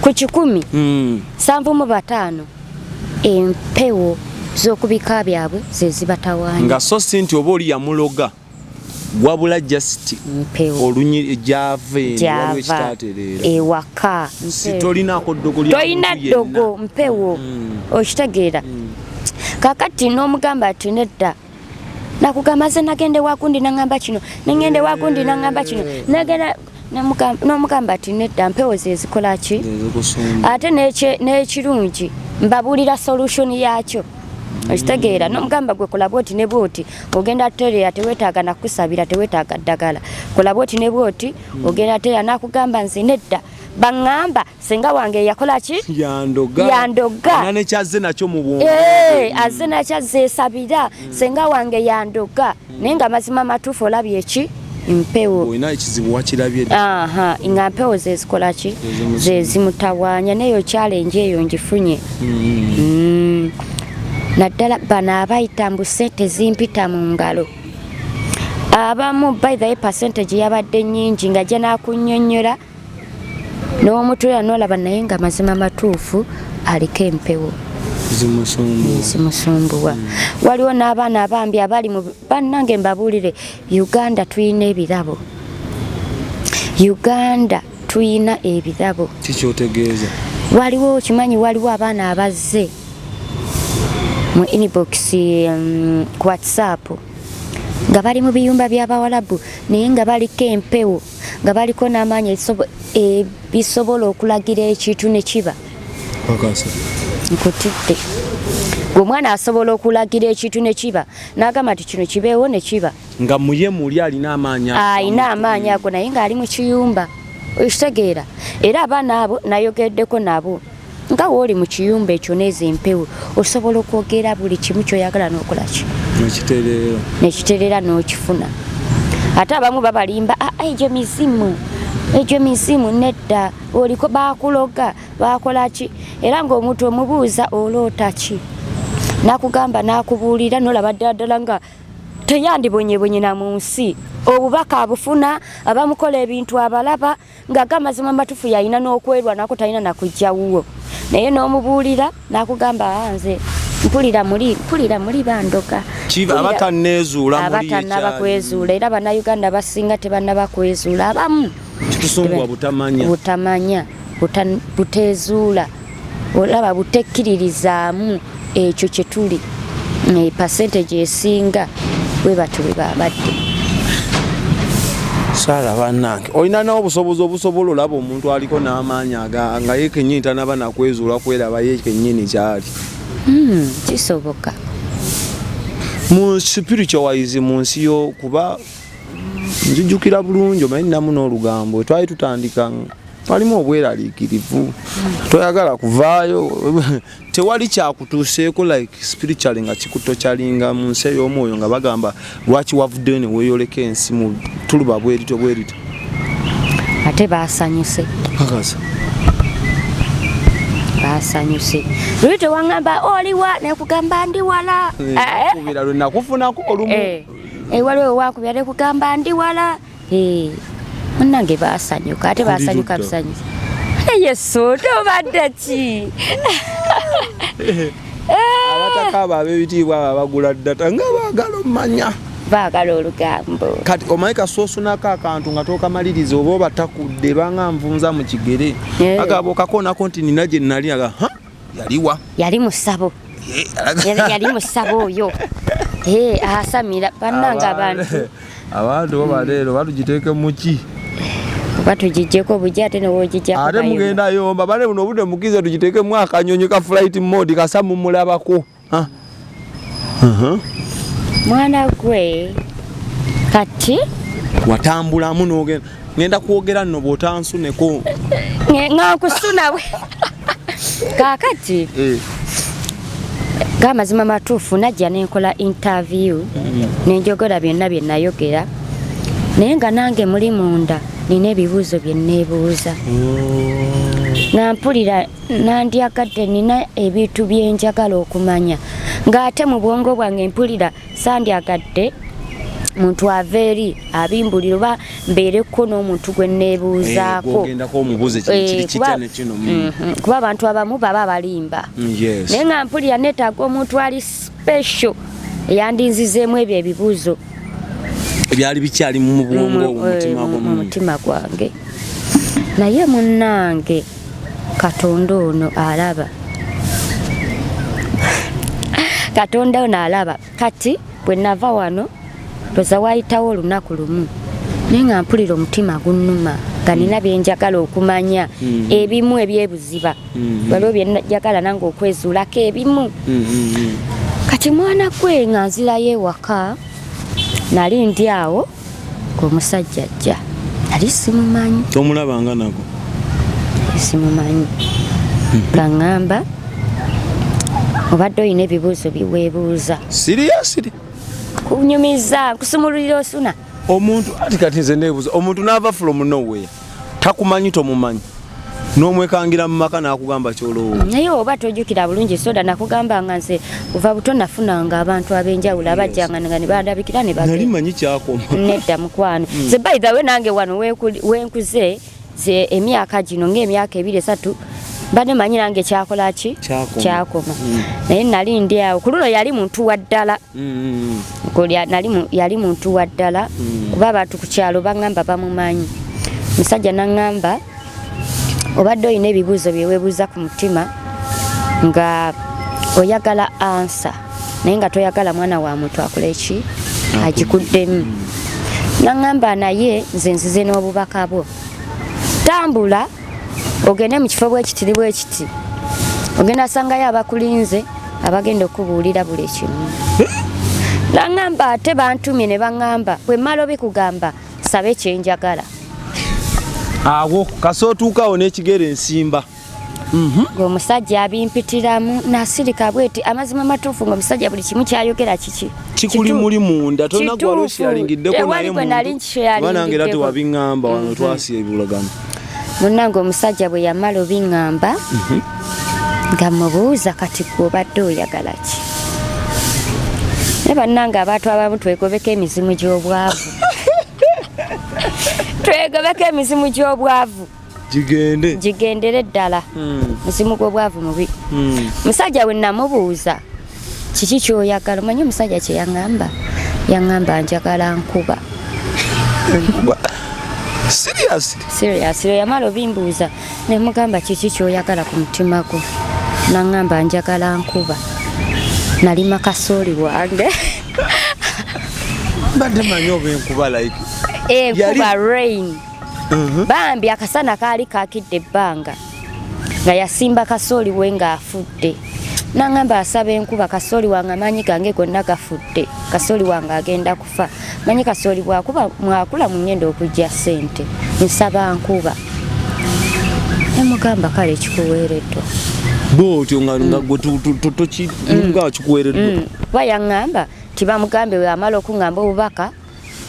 ku 100 75 empewo z'okubika byabwe ze zibatawaanya nga so sinti oba oli yamuloga wabula just olunyi jave waliwo ekitatereera ewaka tolinako ddogo lya toyina ddogo mpewo okitegeera kakati n'omugamba ati nedda nakugamba ze nagende wakundi nangamba kino nengende wakundi nangamba kino nagenda n'omugamba ati nedda mpewo ze zikola ki ate n'ekirungi mbabulira solution yakyo okitegeera n'omugamba gwe kola bwoti ne bwoti ogenda tereya teweetaaga nakusabira teweetaaga ddagala kola bwoti ne bwoti ogenda tereya nakugamba nze nedda baŋŋamba senga wange yakola ki yandoga nekyazze nakyo mu bwongo azze nakyazze esabira senga wange yandoga naye nga mazima matuufu olabye ki mpewo olina ekizibu wakirabye nga mpewo zezikola ki zezimutawaanya neyo challenge eyo ngifunye naddala bano abayita mbu sente zimpita mu ngalo abamu by the percentage yabadde nnyingi nga gye nakunnyonnyola n'omutula n'olaba naye nga mazima matuufu aliko empewo zimusumbuwa waliwo n'abaana abambi abali mu bannange mbabuulire Uganda tuyina ebirabo kikyotegeeza waliwo kimanyi waliwo abaana abazze mu inbox ku WhatsApp nga bali mu biyumba by'abawalabu naye nga baliko empewo nga baliko n'amaanyi bisobola okulagira ekintu ne kiba nkutidde omwana asobola okulagira ekintu ne kiba n'agamba nti kino kibeewo ne kiba nga muye muli alina amaanyi ago naye ng'ali mu kiyumba okitegeera era abaana abo nayogeddeko nabo nga wooli mu kiyumba ekyo n'ezo empewo osobola okwogera buli kimu kyoyagala n'okola ki nekitereera n'okifuna ate abamu babalimba egyo mizimu nedda oliko bakuloga bakola ki era ng'omuntu omubuuza oloota ki nakugamba nakubuulira nolaba ddala nga teyandibonyebonye na mu nsi obubaka abufuna abamukola ebintu abalaba ng'agamazima matufu yalina n'okwerwa nako talina nakujjawuwo naye n'omubuulira nakugamba nze mpulira muli bandoga abatanneezuula kwezuula era bannayuganda basinga tebannaba kwezuula abamu kitusumbwa butamanya butezuula olaba butekkiririzaamu ekyo kye tuli percentage esinga bwe batule babadde sala bannange olina nawo obusobozi obusobola olaba omuntu aliko n'amaanyi nga ye kennyini tanaba nakwezuula kweraba ye kennyini kyali kisoboka mu spiritual wise mu nsi yo kuba njijjukira bulungi omanyi namu n'olugambo twali tutandika walimu obweraliikirivu toyagala kuvaayo tewali kyakutuuseeko like spiritually nga kikutokyalinga mu nsi ey'omwoyo nga bagamba lwaki wavuddeyo ne weeyoleka ensi mu tuluba bwerito ate baasanyuse luli tewaŋŋamba oliwa nekugamba ndi wala kubira lwe nakufunako olumu waliwo wakubira nekugamba ndi wala munnange baasanyuka ate baasanyuka busanyusa yesu tobadde ki abatakaabo ab'ebitiibwa abo abagula ddata nga baagala olugambo kati omanyi kasoosunako akantu nga tookamaliriza oba obatakudde banga nvunza mu kigere agaba okakoonako nti nina gye nnali yaliwa yali mu ssabo oyo asamira bannanga abantu baleero batugiteeke muki batugijjeko bujja ate newogijja ate mugenda yomba bane buno obudde mukize tugiteekemu akanyonyi ka flight mode kasamumulabako mwana gwe kati watambulamu n'ogenda ngenda kwogera nno bw'otansuneko ngakusuna we kakati gamazima matuufu najja nenkola interview nenjogera byonna bye nayogera naye nga nange muli munda nina ebibuuzo bye neebuuza nampulira nandyagadde nina ebintu byenjagala okumanya ng'ate mu bwongo bwange mpulira sandyagadde muntu aveeri abimbulira oba mbeereko n'omuntu gwe neebuuzaako ogendako omubuuze kiri kitya ne kino kuba abantu abamu baba balimba naye nga mpulira neetaaga omuntu ali special eyandinzizeemu ebyo ebibuuzo ebyali bikyali mu bwongo mu mutima gwange naye munnange Katonda ono alaba Katonda ono alaba kati bwe nava wano toza waayitawo olunaku lumu naye nga mpulira omutima gunnuma nga nina byenjagala okumanya ebimu ebyebuziba waliwo byenjagala nange okwezuulako ebimu kati mwana gwe nga nzirayo ewaka nali ndi awo ng'omusajja ajja nali simumanyi tomulabanga nago simumanyi gaŋŋamba obadde olina ebibuuzo biweebuuza siriyasiri kunyumiza nkusumululira osuna omuntu ati kati nze neebuuza omuntu n'ava from nowhere takumanyi tomumanyi n'omwekangira mu maka n'akugamba kyolowooza naye oba tojjukira bulungi soda nakugamba nga nze kuva buto nafunanga abantu ab'enjawulo abajjanga nga ne bandabikira ne nali manyi kyakoma nedda mukwano ze by the way nange wano wenkuze ze emyaka gino ng'emyaka 2-3 mbadde manyi nange kyakola ki kyakoma naye nali ndi awo ku luno yali muntu wa ddala yali muntu wa ddala kuba abantu ku kyalo baŋŋamba bamumanyi musajja naŋŋamba obadde olina ebibuuzo byeweebuuza ku mutima nga oyagala ansa naye nga toyagala mwana wa muntu akola eki agikuddemu naŋŋamba naye nze nzize n'obubaka bwo tambula ogende mu kifo bwekiti bwekiti ogenda asangayo abakulinze abagenda okubuulira buli kimu naŋŋamba ate bantumye ne baŋŋamba bwe mmala obikugamba sabe kyenjagala awo kasootuukawo n'ekigere ensimba ng'omusajja abimpitiramu nasirika bweti amazima matuufu ng'omusajja buli kimu kyayogera kikuli muli munda tolina gwali okyalingiriddeko naye oba nange era tewabiŋŋamba wano twasiya ebulagano munnange omusajja bwe yamala obiŋŋamba nga mubuuza kati gw'obadde oyagala ki naye bannange abantu abamu twegobeko emizimu gy'obwavu twegobeko emizimu gy'obwavu gigendere ddala muzimu gw'obwavu mubi musajja we namubuuza kiki kyoyagala omanyi omusajja kye yaŋŋamba njagala nkuba seriously yamala obimbuuza nemugamba kiki kyoyagala ku mutima gwo naŋŋamba njagala nkuba nalima kasooli wange mbadde manyi oba enkuba like enkuba rain bambi akasana kaali kakidde ebbanga nga yasimba kasooli we ng'afudde naŋŋamba asaba enkuba kasooli wange amaanyi gange gonna gafudde kasooli wange agenda kufa manyi kasooli mwakula mu nnyenda okujja ssente nsaba nkuba nemugamba kale kikuweereddwa bwotyo nga gwe kikuweereddwa kuba yaŋŋamba tibamugambe we amala okuŋŋamba obubaka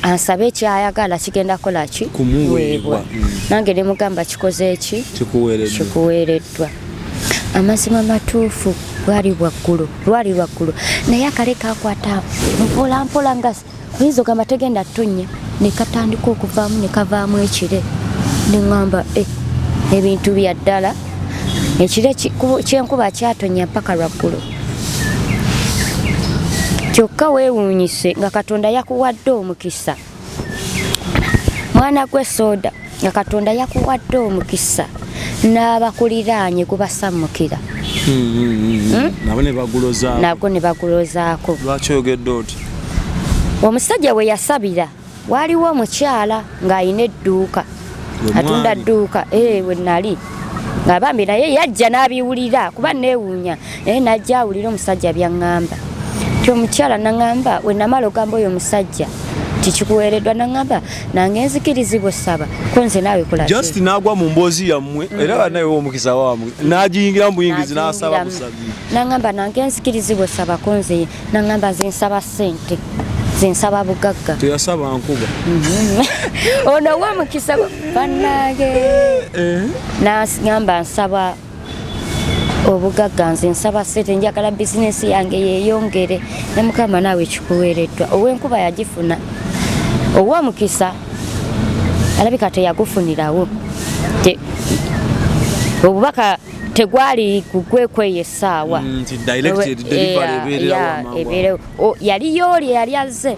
ansabe ekyayagala kigenda kola ki kumuweebwa nange nemugamba kikoze eki kikuweereddwa amazima matuufu lwali lwaggulu naye akale kakwata mpolampola nga oyinza ogamba tegenda ttonnya nekatandika okuvaamu nekavaamu ekire neŋŋamba ebintu bya ddala ekire kyenkuba kyatonya mpaka lwaggulu kyokka weewuunyise nga Katonda yakuwadde omukisa mwana gwe Soda nga Katonda yakuwadde omukisa n'abakuliraanye gubasammukira nabwo ne bagulozaako lwaki oyogedde oti omusajja we yasabira waaliwo omukyala ng'alina edduuka atunda dduuka we nali nga bambi naye yajja n'abiwulira kuba neewuunya naye najja awulira omusajja byaŋŋamba omukyala naŋŋamba we namala ogamba oyo omusajja tikikuweereddwa naŋŋamba nange nzikirizibwa osaba ko nze naawe kola just n'agwa mu mboozi yammwe era banawe omukisa waamwe n'agiyingira mu buyingizi n'asaba busabi naŋŋamba nange nzikirizibwa osaba ko nze naŋŋamba nze nsaba ssente nze nsaba bugagga teyasaba nkuba ono w'omukisa bannange naŋŋamba nsaba obugagga nze nsaba ssente njagala bizinesi yange yeeyongere nemugamba naawe kikuweereddwa ow'enkuba yagifuna ow'omukisa alabika teyagufunirawo obubaka tegwali kugwekweyo essaawa yaliyo oli yali azze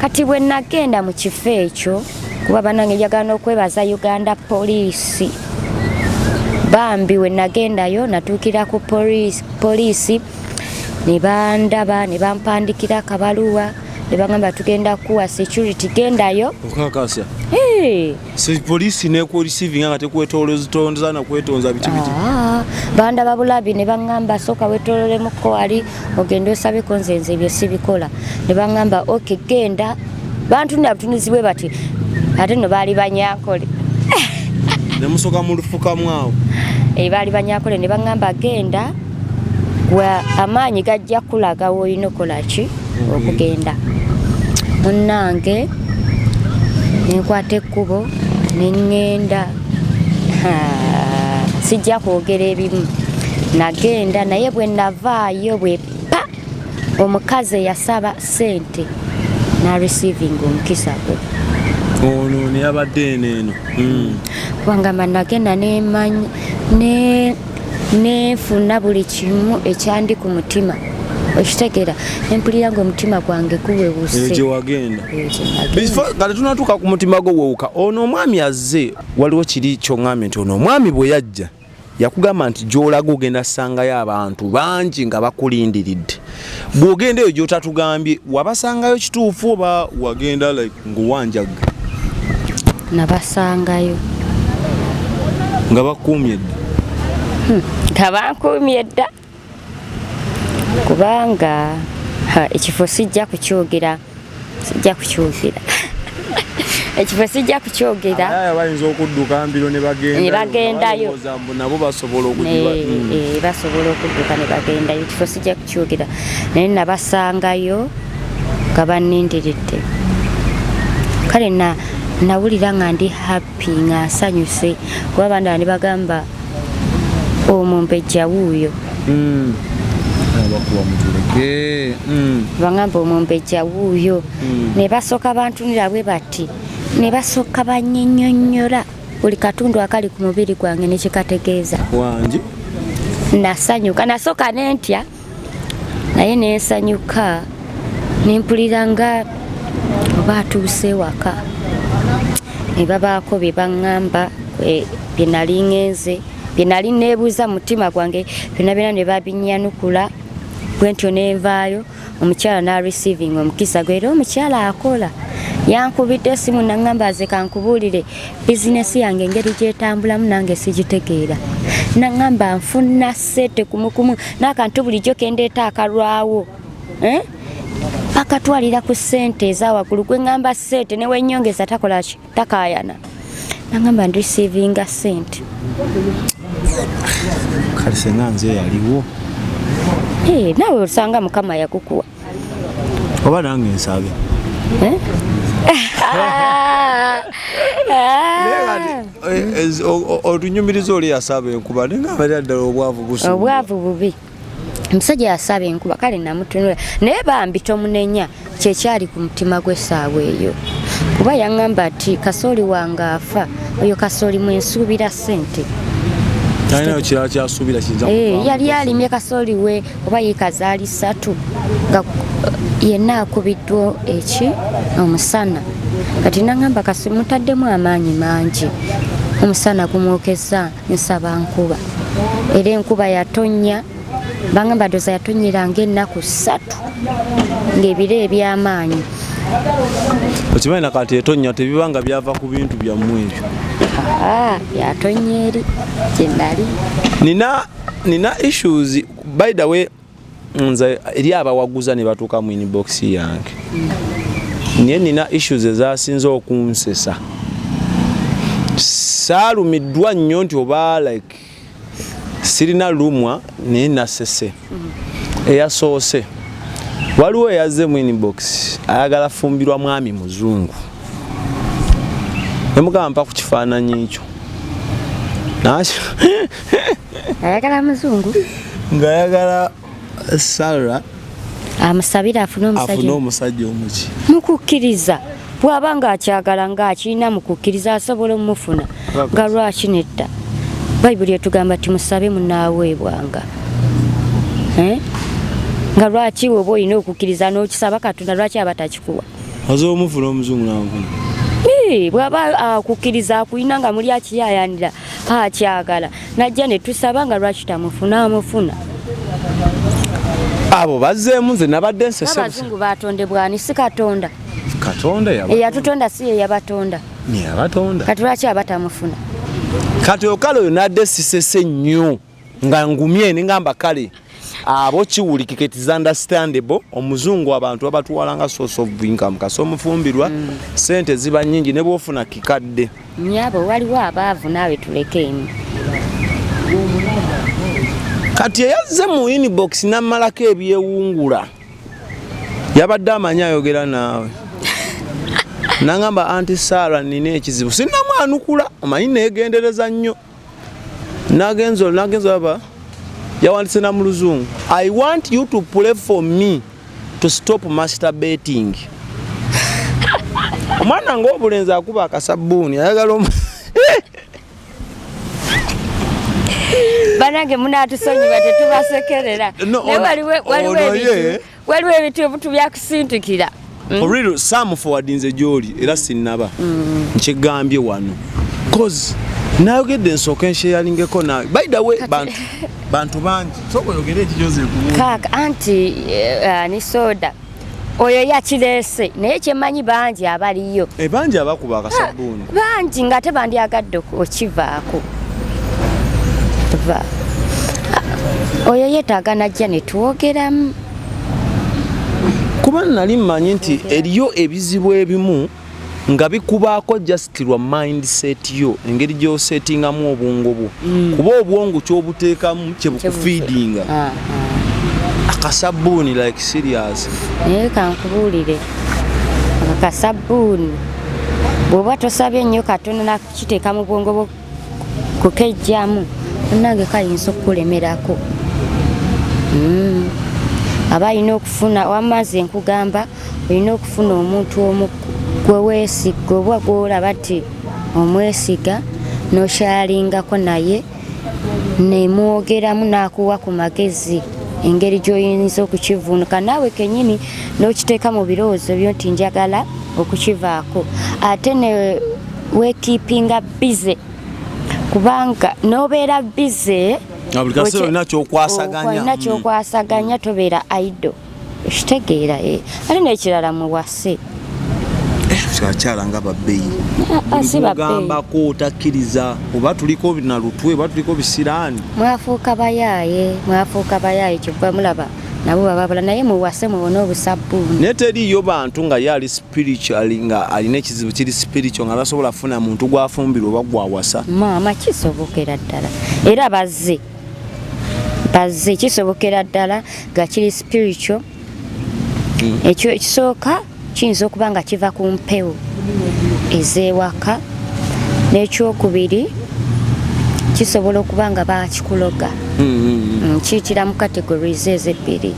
kati bwe nagenda mu kifo ekyo kuba banange njagala okwebaza Uganda poliisi bambi we nagendayo natuukira ku poliisi ne bandaba ne bampandikira akabaluwa ne bagamba tugenda kuwa security gendayo okakasya poliisi neku receiving nga tekwetoleza na kwetonza bitibiti bandaba bulabi ne bangamba soka wetololemuko wali ogenda osabeko nzenze ebyo sibikola ne bangamba okay genda bantu nabutunizibwe bati ate no bali Banyankole ne musoka mu lufuka mwawo bali Banyankole ne bangamba genda wa amaanyi gajja kulaga woyino kolaki okugenda munnange nenkwata ekkubo nengenda sijja kwogera ebimu nagenda naye bwe navaayo bwe pa omukazi yasaba sente na receiving omukisa gwe ono ne yabadde eno wangamba nagenda nemanya nefuna buli kimu ekyandi ku mutima okitegera empulira nga omutima gwange guwewuse gye wagenda kati tunatuuka ku mutima gwo wewuka ono omwami azze waliwo kiri kyoŋŋambye nti ono omwami bwe yajja yakugamba nti gy'olaga ogenda sangayo abantu bangi nga bakulindiridde bw'ogenda eyo gy'otatugambye wabasangayo kituufu oba wagenda like ng'owanjagga nabasangayo nga bakuumye dda nga bankuumye dda kubanga ekifo sijja kukyogera ekifo sijja kukyogera bayinza okudduka mbiro ne bagendayo nabo basobola basobola okudduka ne bagendayo ekifo sijja kukyogera naye nabasangayo nga bannindiridde kale nawulira nga ndi happy nga nsanyuse kuba abandi ne bagamba omumbejja wuuyo bangamba omumbejja wuuyo ne basooka bantunira bwe bati ne basooka bannyonnyonnyola buli katundu akali ku mubiri gwange ne kikategeeza wangi nasanyuka nasooka nentya naye nensanyuka nempulira nga oba atuuse waka ne babaako bye baŋŋamba bye nali ngenze bye nali neebuuza mu mutima gwange byonna byonna ne babinnyanukula bwentyo nenvaayo omukyala na receiving omukisa gwe era omukyala akola yankubidde esimu naŋŋamba aze kankubuulire bizinesi yange engeri gyetambulamu nange sigitegeera naŋŋamba nfuna sente kumukumu n'akantu bulijjo kendeeta akalwawo bakatwalira ku ssente ezawaggulu gwe ŋŋamba ssente ne wennyongeza takolaki takaayana naŋŋamba ndi receivinga ssente kale senga nze yaliwo naawe osanga mukama yakukuwa oba nange nsabe otunyumiriza oli yasaba enkuba nenga ddala obwavu bubi omusajja yasaba enkuba kale namutunula naye bambi tomunenya kyekyali ku mutima gw'essaawa eyo kuba yaŋŋamba ati kasooli wange afa oyo kasooli mwensuubira ssente talinayo kirala kyasuubira kiyinza yali alimye kasooli we oba yekazaali 3 nga yenna akubiddwa omusana kati naŋŋamba kasi mutaddemu amaanyi mangi omusana gumwokeza nsaba nkuba era enkuba yatonnya bangamba doza yatonyeranga ennaku 3 ng'ebiro eby'amaanyi okimanyi nakati etonnya tebibanga byava ku bintu byammwe ebyo yatonnya eri gyenali nina issues by the way nze eri abawaguza ne batuuka mu inbox yange naye nina issues ezasinze okunsesa saalumiddwa nnyo nti oba like sirina lumwa naye nasese eyasoose waliwo eyazze mu inbox ayagala fumbirwa mwami muzungu nemugamba mpa ku kifaananyi ekyo ayagala muzungu ng'ayagala Sarah amusabira afune omusajja omuki mukukkiriza bw'aba ng'akyagala ng'akirina mu kukkiriza asobola omufuna nga lwaki nedda bayibuli etugamba ti musabe munaaweebwanga nga lwaki oba olina okukkiriza n'okisaba Katonda lwaki aba takikuwa az'omufuna omuzungu n'amufuna bw'aba akukkiriza akulina nga muli akiyayanira akyagala najja ne tusaba nga lwaki tamufuna amufuna abo bazzeemu nze nabadde nsese abazungu batondebwa ani si Katonda Katonda eyatutonda si ye yabatonda kati lwaki aba tamufuna kati okale oyo nadde sisese nnyo nga ngumye ne ngamba kale abo kiwulikika it is understandable omuzungu abantu abatuwala nga source of income kasi omufumbirwa sente ziba nnyingi ne bwofuna kikadde nyabo waliwo abaavu naawe tulekeemu kati eyazze mu inbox n'amalako ebyewungula yabadde amanyi ayogera naawe nangamba anti Sarah nina ekizibu sinnamwanukula omanyi neegendereza nnyo nagenzo aba yawandise na mu luzungu I want you to pray for me to stop masturbating omwana ng'obulenzi akuba akasabbuuni ayagala banange munatusonyiwa tetubasekerera waliwo ebintu ebitu byakusintikira Oriro Sam forwardinze gyoli era sinnaba nkigambye wano cause nayogedde nsooka ensharingeko nawe by the way bantu bangi soko yogere ekijoze kubuuza kaka anti ni soda oyo yakireese naye kyemanyi bangi abaliyo bangi abakuba akasabbuuni bangi nga tebandyagadde okivaako oyo yeetaaga najja ne twogeramu kuba nali mmanyi nti eriyo ebizibu ebimu nga bikubaako just lwa mindset yo engeri gy'osettingamu obwongo bwo kuba obwongo ky'obuteekamu kye bukufeedinga akasabbuuni like serious naye kankubuulire akasabbuuni bw'oba tosabye ennyo katono nakiteeka mu bwongo bwo kukejjamu nange kayinza okukulemerako aba alina okufuna wamaze nkugamba olina okufuna omuntu omu gwe weesiga oba gwolaba ti omwesiga n'okyalingako naye nemwogeramu n'akuwa ku magezi engeri gy'oyinza okukivuunuka naawe kennyini n'okiteeka mu birowoozo byo nti njagala okukivaako ate ne weekipinga bize kubanga n'obeera bize olina kyokwasaganya tobeera aido ekitegeera ate n'ekirala muwase akyala nga babbeeyi gambako otakkiriza oba tuliko na lutwe oba tuliko bisiraani mwafuuka bayaaye kyokka mulaba nabo bababula naye muwase mubone obusabbuuni naye teriyo bantu nga ye ali spiritual nga alina ekizibu kiri spiritual nga tasobola kufuna muntu gwafumbirwa oba gwawasa maama kisobokera ddala era bazze kisobokera ddala nga kiri spiritual ekyo ekisooka kiyinza okuba nga kiva ku mpewo ez'ewaka n'ekyokubiri kisobola okuba nga bakikuloga kiyitira mu categories ezebbiri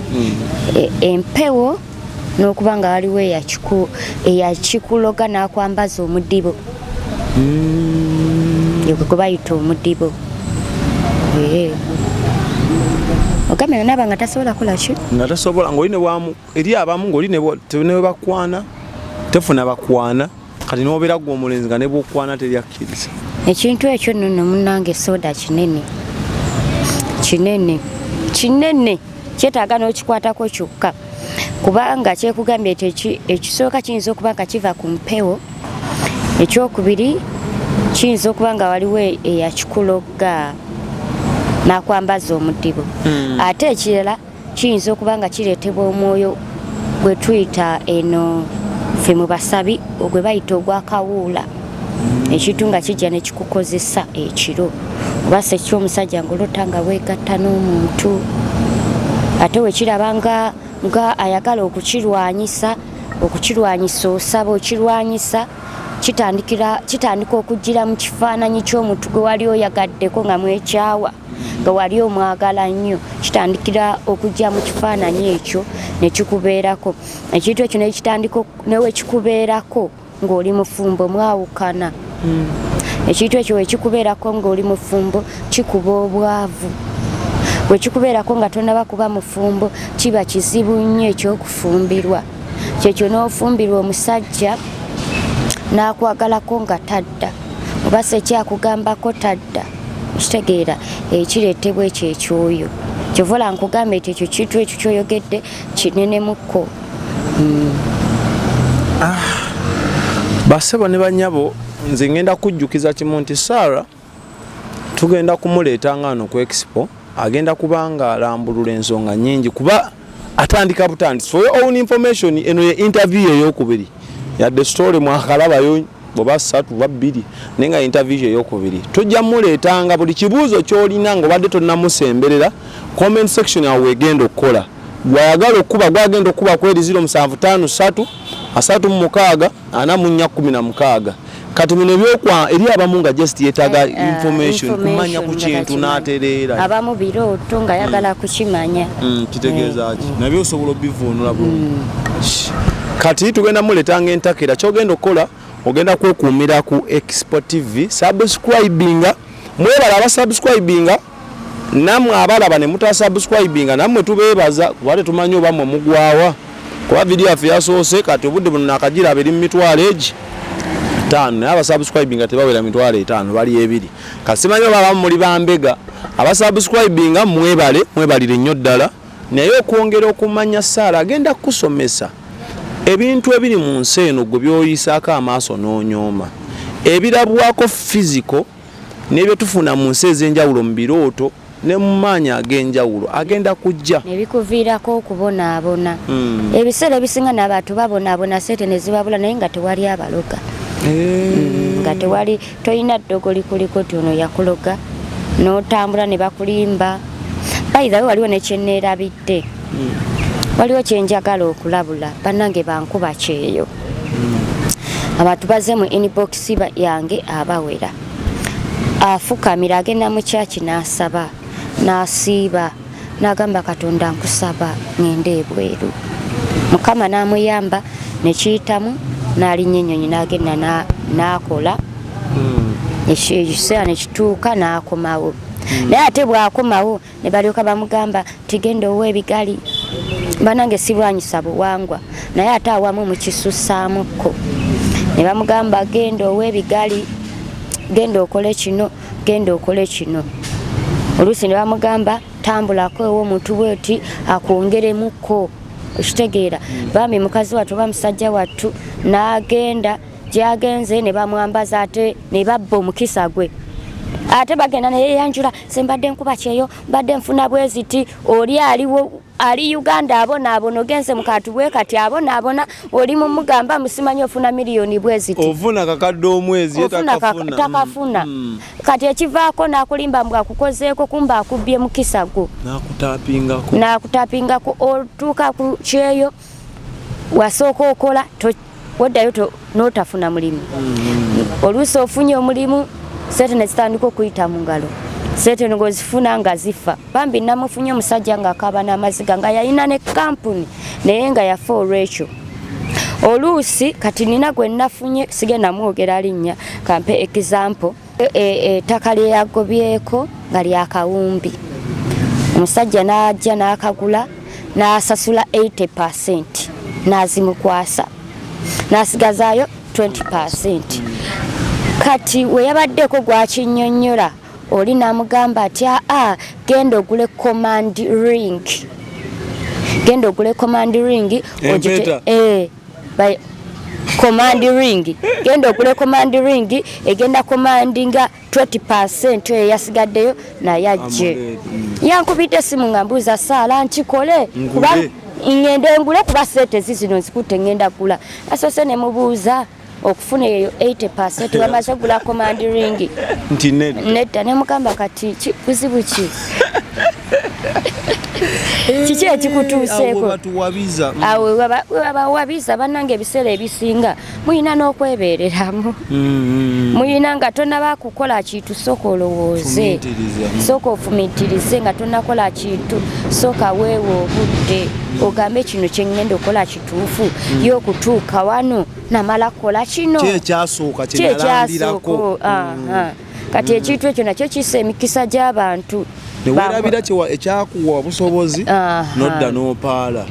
empewo n'okuba nga waliwo eyakikuloga n'akwambaza omudibo gwe bayita omudibo ogamira naba nga tasobola kulaki nga tasobola ng'oli ne bwamu eri abamu ng'oli ne bakwana tefuna bakwana kati n'obeera gwe omulenzi nga ne bwokwana teryakkiriza ekintu ekyo nno munnange soda kinene kyetaaga n'okikwatako kyokka kubanga kyekugambye nti ekisooka kiyinza okuba nga kiva ku mpewo ekyokubiri kiyinza okuba nga waliwo eyakikuloga n'akwambaza omudibo ate ekirala kiyinza okuba nga kireetebwa omwoyo gwe tuyita eno ffe mu basabi ogwe bayita ogwakawuula ekintu nga kijja ne kikukozesa ekiro oba se ky'omusajja ng'olota nga weegatta n'omuntu ate wekiraba nga ayagala okukirwanyisa osaba okirwanyisa kitandika okujjira mu kifaananyi ky'omuntu gwe wali oyagaddeko nga mwekyawa nga wali omwagala nnyo kitandikira okujja mu kifaananyi ekyo ne kikubeerako ekintu ekyo newe kikubeerako ng'oli mufumbo mwawukana. Ekintu ekyo ekikubeerako ng'oli mufumbo kikuba obwavu. Bwe kikubeerako nga tonnaba kuba mufumbo kiba kizibu nnyo ekyokufumbirwa. Kyekyo n'ofumbirwa omusajja n'akwagalako nga tadda oba se kyakugambako tadda kitegeera ekireetebwa ekyo ekyoyo. Kyovola nkugamba nti ekyo kintu ekyo kyoyogedde kinene mukko. Basebo ne banyabo nze ngenda kujjukiza kimu nti Sarah tugenda kumuleeta ngano ku expo agenda kubanga alambulula ensonga nyingi kuba atandika butandisi. For your own information eno ye interview ey'okubiri yadde story mwakalabayo boba 3 oba 2 nenga interview ey'okubiri tujja muleetanga buli kibuuzo ky'olina ng'obadde tonnamusemberera comment section yawe egenda okukola gwayagala okuba gwagenda okuba kweri 0753 36 44 kati muno byokwa eri abamu nga just yetaga information kumanya ku kintu n'atereera abamu birooto nga yagala kukimanya kitegeeza ki nabyo osobola obivuunula bulungi. Kati tugenda muleetanga entakera kyogenda okukola ogenda kwekuumira ku Expo TV subscribinga mwebala abasubscribinga namwe abalaba ne mutasubscribinga namwe tubeebaza kuba tumanyi oba mwe mugwawa kuba video yaffe yasoose kati obudde buno nakagira abiri mu mitwalo egi 5 naye abasubscribinga tebawera mitwalo 5 bali ebiri kasimanyi oba abamu muli bambega abasubscribinga mwebalire nnyo ddala naye okwongera okumanya Sarah agenda kusomesa ebintu ebiri mu nsi eno gwe byoyisaako amaaso n'onyooma ebirabwako physical n'ebyo tufuna mu nsi ez'enjawulo mu birooto ne mu maanyi ag'enjawulo agenda kujja nebikuviirako okubonaabona. Ebiseera ebisinga n'abantu babonaabona sente ne zibabula naye nga tewali abaloga. Nga tewali toyina ddogo likuliko ti ono yakuloga n'otambula ne bakulimba. By the way waliwo ne kyenneerabidde. Waliwo kyenjagala okulabula bannange bankuba kyeyo. Abantu bazze mu inbox yange abawera. Afukamira agenda mu kyaki n'asaba n'asiiba n'agamba Katonda nkusaba ngende ebweru. Mukama n'amuyamba ne kiyitamu n'alinnya ennyonyi n'agenda n'akola ekiseera ne kituuka n'akomawo. Naye ate bw'akomawo ne balyoka bamugamba tigenda ow'ebigali banange sibwanyisa buwangwa naye ate awamu mukisussaamuko ne bamugamba genda ow'ebigali genda okole kino genda okole kino. Oluusi ne bamugamba tambulako ew'omuntu bweti akwongeremukko ekitegeera bambi mukazi wattu oba musajja wattu n'agenda gyagenze ne bamwambaza ate ne babba omukisa gwe ate bagenda ne yeyanjula sembadde nkuba kyeyo mbadde nfuna bweziti oli aliwo ali Uganda abonaabona ogenze mukatu bwe kati abonaabona oli mumugamba musimanyi ofuna miliyoni bweziti ofuna kakadde omwezi takafuna kati ekivaako n'akulimba mbwa akukozeeko kumba akubbye mukisa gwo n'akutapingako otuuka ku kyeyo wasooka okola weddayo n'otafuna mulimu oluusi ofunye omulimu sente ne zitandika okuyita mu ngalo sente ng'ozifuna nga zifa bambi namufunye omusajja ng'akaaba n'amaziga nga yalina ne kampuni naye nga yafa olwekyo. Oluusi kati nina gwe nafunye sigenda mwogera linnya kampe example ettaka lye yagobyeko nga lyakawumbi omusajja n'ajja n'akagula n'asasula 80% n'azimukwasa n'asigazaayo 20%. Kati we yabaddeko gwakinnyonnyola oli n'amugamba ati genda ogule command ring command ring genda ogule command ring egenda commandinga 20% eyo yasigaddeyo naye ajje yankubidde essimu nga mbuuza Sarah nkikole kuba ngende ngule kuba sente zino nzikutte ngenda gula asoose ne mubuuza okufuna eyo 80% bamaze gula command ring nti nedda ne mugamba kati buzibu ki kiki ekikutuuseeko batuwabiza awe bawabiza bannange ebiseera ebisinga muyina n'okwebeereramu muyina nga tonaba kukola kintu sooka olowooze sooka ofumiitirize nga tonakola kintu sooka weewa obudde ogambe kino kye ŋŋenda okukola kituufu y'okutuuka wano namala kukola kino kyekyasooka kyenalandirako kati ekintu ekyo nakyo kissa emikisa gy'abantu newerabira ekyakuwa obusobozi nodda n'opaala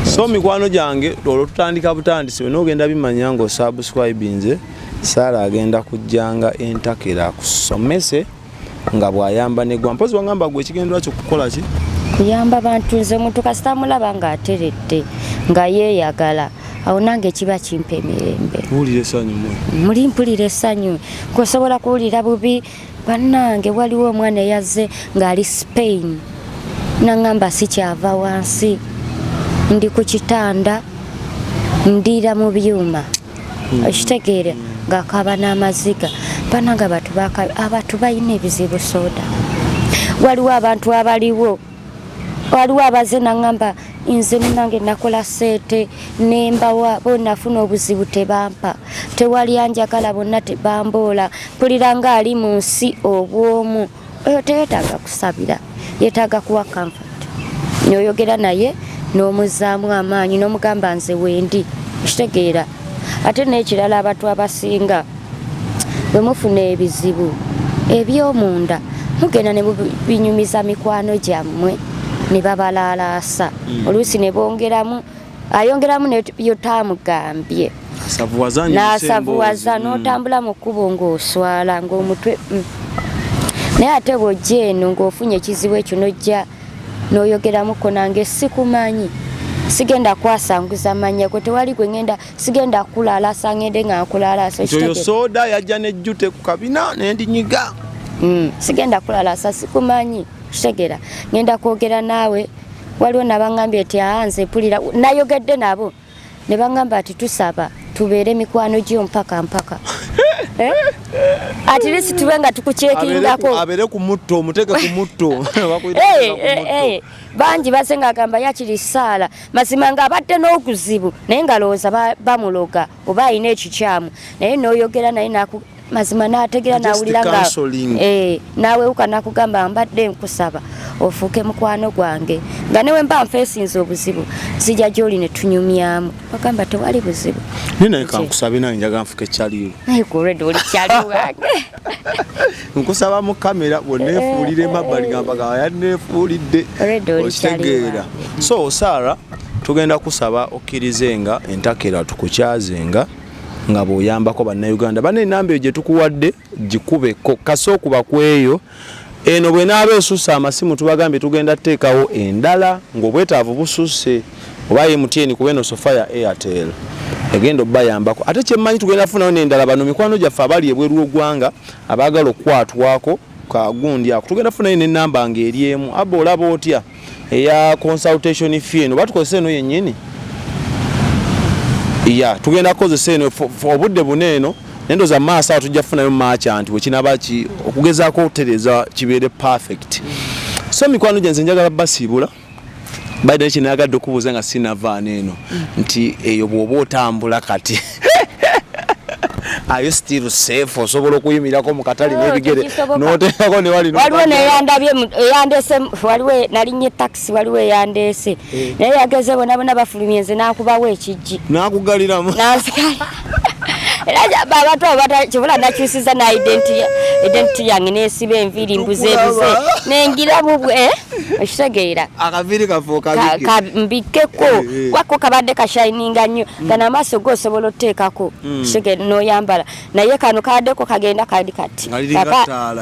so mikwano gyange olwo tutandika butandisi wenogenda bimanya nga osubscribinze Sarah agenda kujjanga entakera kusomese nga bwayamba negwa mpozi wangamba gwe ekigendera kyo kukola ki kuyamba bantu nze muntu kasita mulaba ng'ateredde nga yeeyagala awo nange kiba kimpa emirembe muli mpulira essanyu kosobola kuwulira bubi bannange waliwo omwana eyazze ng'ali Spain naŋŋamba sikyava wansi ndi ku kitanda ndiira mu byuma ekitegeere ng'akaaba n'amaziga bannange abantu balina ebizibu sooda waliwo abantu abaliwo abaze naŋŋamba nze nange nakola seete nembawa bonafuna obuzibu tebampa tewali anjagala bonna tebamboola mpulira nga ali mu nsi obwomu oyo teyetaaga kusabira yetaaga kuwa comfort n'oyogera naye n'omuzaamu amaanyi n'omugamba nze wendi kitegeera ate n'ekirala abantu abasinga bwe mufuna ebizibu eby'omunda mugenda ne binyumiza mikwano gyammwe ne babalalaasa oluusi ne bongeramu ayongeramu neyotamugambye n'asavuwaza n'otambula mu kkubo ng'oswala ng'omutwe naye ate bw'ojja eno ng'ofunye ekizibu ekyo n'ojja n'oyogeramuko nange sikumanyi sigenda kwasanguza manya gwe tewali gwe ngenda sigenda kulalaasa ngende nga nkulalaasa oyo sooda yajja nejjute ku kabina nendinyiga sigenda kulalaasa sikumanyi kitegera ngenda kwogera naawe waliwo nabangambye eti nze mpulira nayogedde nabo ne bangamba ati tusaba tubeere mikwano gyo mpaka ati least tube nga tukukyekingako abeere ku mutto omuteke ku mutto bangi basenga agamba yakiri Saala mazima nga abadde n'okuzibu naye nga lowooza bamuloga oba alina ekikyamu naye n'oyogera naye mazima n'ategeera n'awulira nga naawe wuka nakugamba mbadde nkusaba ofuuke mukwano gwange nga newe mba nfeesinze obuzibu zijja gy'oli ne tunyumyamu bagamba tewali buzibu naye kankusabe nange njaga nfuke ekyaliwo naye kuolredi oli kyali wange nkusaba mu kamera bwoneefuulira emabbali gambaga yanneefuulidde okitegeera so Sarah tugenda kusaba okkirizenga entakera tukukyazenga nga bw'oyambako bannayuganda bane enamba eyo gye tukuwadde gikubeko kasookuba kweyo eno bwenaaba esussa amasimu tubagambye tugenda tuteekawo endala ng'obwetaavu bususse oba MTN kuba eno sofa ya Airtel egenda obbayambako ate kyemmanyi tugenda funayo n'endala bano mikwano gyaffe abali ebweru w'eggwanga abaagala okukwatwako kagundi ako tugenda funayo n'ennamba ng'eri emu aba olaba otya eya consultation fee eno batukozesa eno yennyini tugenda kukozesa eno obudde buneeno nendoza maaso awo tujja kufunayo merchant bwekinaba okugezaako okutereeza kibeere perfect so mikwano gyanze njagala basiibula baidde kinayagadde okubuuza nga sinavaana eno nti eyo bw'oba otambula kati are you still safe osobola okuyimirako mu katale n'ebigere n'oteekako ne wali waliwo neyandabye eyandese waliwo nalinnye taxi waliwo eyandeese naye yageze bonabona bafulumye nze n'akubawo ekijji n'akugaliramu era abantu abo kibula nakyusiza na identity yange n'esiba enviiri mbuzeebuze nengira bubwe ekitegeera akaviiri kaffe kambikkeko wako kabadde kashininga nnyo gana amaaso g'osobola oteekako kitegeera n'oyambala naye kano kaddeko kagenda kali kati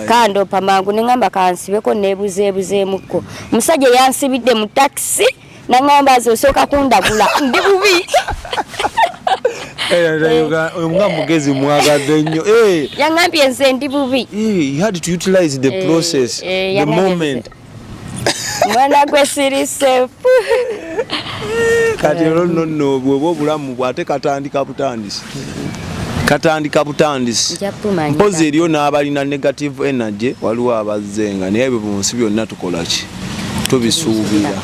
kandopa mangu neŋŋamba kansibeko neebuzeebuzeemukko omusajja yansibidde mu takisi naŋŋamba ze osooka kundagula ndi bubi nga mugezi mwagadde nnyo yaŋŋambye nze ndi bubi you had to utilize the process the moment mwana gwe siri safe kati olwo nno bw'oba obulamu bw'ate katandika butandisi katandika butandisi mpozi eriyo n'abalina negative energy waliwo abazzenga naye ebyo munsi byonna tukola ki tubisuubira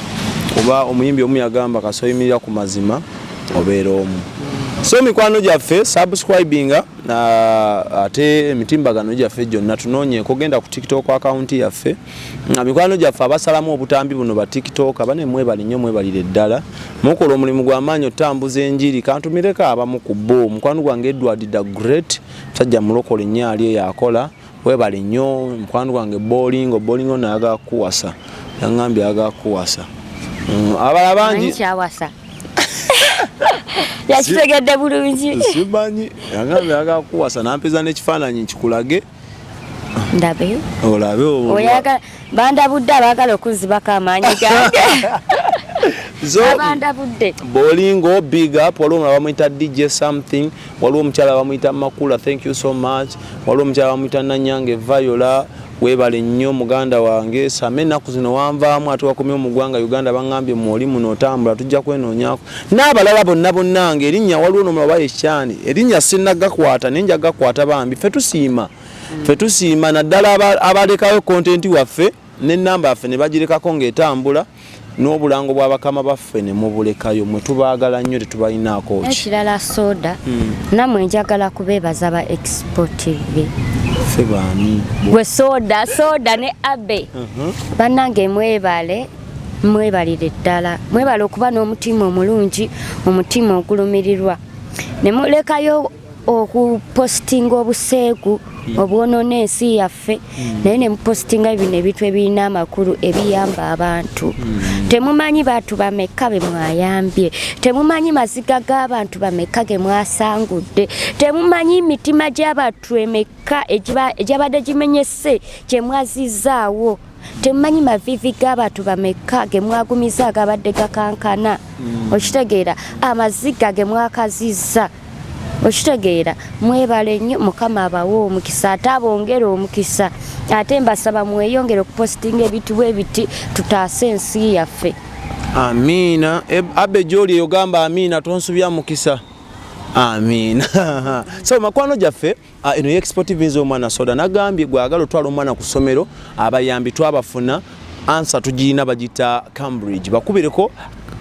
kuba omuyimbi omu yagamba kasoyimirira ku mazima obeera omu so mikwano gyaffe subscribinga ate emitimbagano gyaffe gyonna tunoonyeeko genda ku TikTok account yaffe mikwano gyaffe abasalamu obutambi buno ba TikTok abane mwebali nnyo mwebalire ddala mukola omulimu gw'amaanyi otambuza enjiri kantumireko abamu ku bo mukwano gwange Edward the Great musajja mulokole nnyo ali yakola webali nnyo mukwano gwange Bolingo nayaga kuwasa yangambye yaga kuwasa abala bangi kyawasa yakitegedde bulungi simanyi yangambye yaga kuwasa nampeza n'ekifaananyi nkikulage ndabe olabe oyaga bandabudde abagala okuzibako amaanyi gange abandabudde Bolingo big up waliwo bamuyita DJ something waliwo omukyala bamuyita Makula thank you so much waliwo omukyala bamuyita Nanyange Viola webale nnyo muganda wange same ennaku zino wanvaamu ate wakomye mu ggwanga Uganda bangambye mwoli muno otambula tujja kwenoonyaako n'abalala bonna ng'erinnya waliwo n'omulaba ekyani erinnya sinnagakwata naye njagakwata bambi ffe tusiima naddala abalekayo content waffe n'ennamba yaffe ne bagirekako ng'etambula n'obulango bw'abakama baffe ne mubulekayo mwe tubaagala nnyo tetubalinaako ki ekirala soda namwe njagala kubeebaza ba exportive ffe baani gwe soda ne abe bannange mwebalire ddala mwebale okuba n'omutima omulungi omutima ogulumirirwa ne mulekayo okupostinga obuseegu obwonoona ensi yaffe naye ne mupostinga bino ebintu ebirina amakulu ebiyamba abantu temumanyi bantu bameka be mwayambye temumanyi maziga g'abantu bameka ge mwasangudde temumanyi mitima gy'abantu emeka egyabadde gimenyese gye mwazizaawo temumanyi mavivi g'abantu bameka ge mwagumiza agabadde gakankana okitegeera amaziga ge mwakazizza okitegeera mwebale nnyo mukama abawo omukisa ate abongera omukisa ate mbasaba mweyongere okupostinga ebintu bwe biti tutaase ensi yaffe amiina abe gyoli eyogamba amiina tonsubya mukisa amiina so makwano gyaffe eno yeexportive nze omwana soda nagambye gwagala otwala omwana ku ssomero abayambi twabafuna ansa tugirina bagita Cambridge bakubireko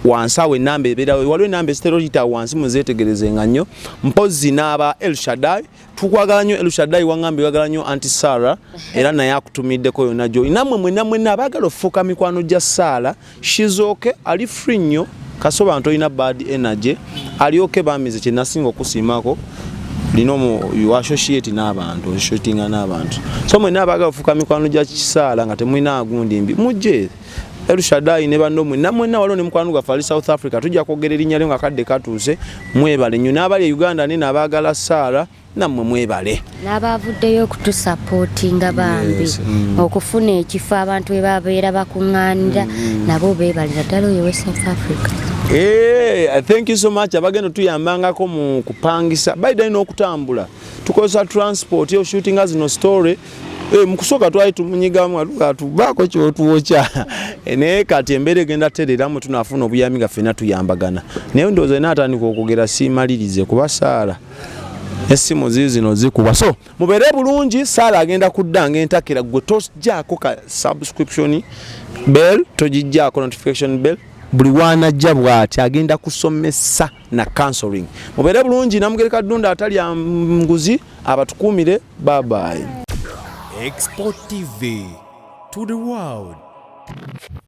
wansi awo enamba ebeerawo waliwo enamba eziterogita wansi muzeetegerezenga nnyo mpozi n'aba El Shaddai tukwagala nnyo El Shaddai wangambye wagala nnyo anti Sarah era naye akutumiddeko yonna gyo nammwe mwenna abaagala okufuuka mikwano gya Sarah shizoke ali free nnyo kasoba nti olina bad energy alioke bamize kye nasinga okusiimako lino you associate n'abantu associatinga n'abantu so mwenna abaagala okufuuka mikwano gya Sarah nga temulina agundi mbi mujje El Shaddai ne bando mwenna waliwo ne mukwano gwa Fali South Africa tujja kwogera erinnya lyo nga kadde katuuse mwebale nnyo n'abali Uganda ne n'abaagala Sarah nammwe mwebale n'abavuddeyo okutusapootinga bambi okufuna ekifo abantu we babeera bakuŋŋaanira nabo beebalira ddala oyo we South Africa thank you so much abagenda tuyambangako mu kupangisa baida n'okutambula tukozesa transport yo shooting zino story mukusooka twali tumunyigamu atubaako kyotuwokya naye kati embeera egenda tereramu tunafuna obuyambi nga ffenna tuyambagana naye ndowooza naatandika okwogera siimalirize kuba Saara essimu zino zikuba so mubeere bulungi Saara agenda kudda ng'entakera gwe tojjaako ka subscription bell togijjaako notification bell buli wanajja bw'ati agenda kusomesa na counseling mubeere bulungi Namugereka Ddunda atali nguzi abatukuumire bye bye. Export TV to the world.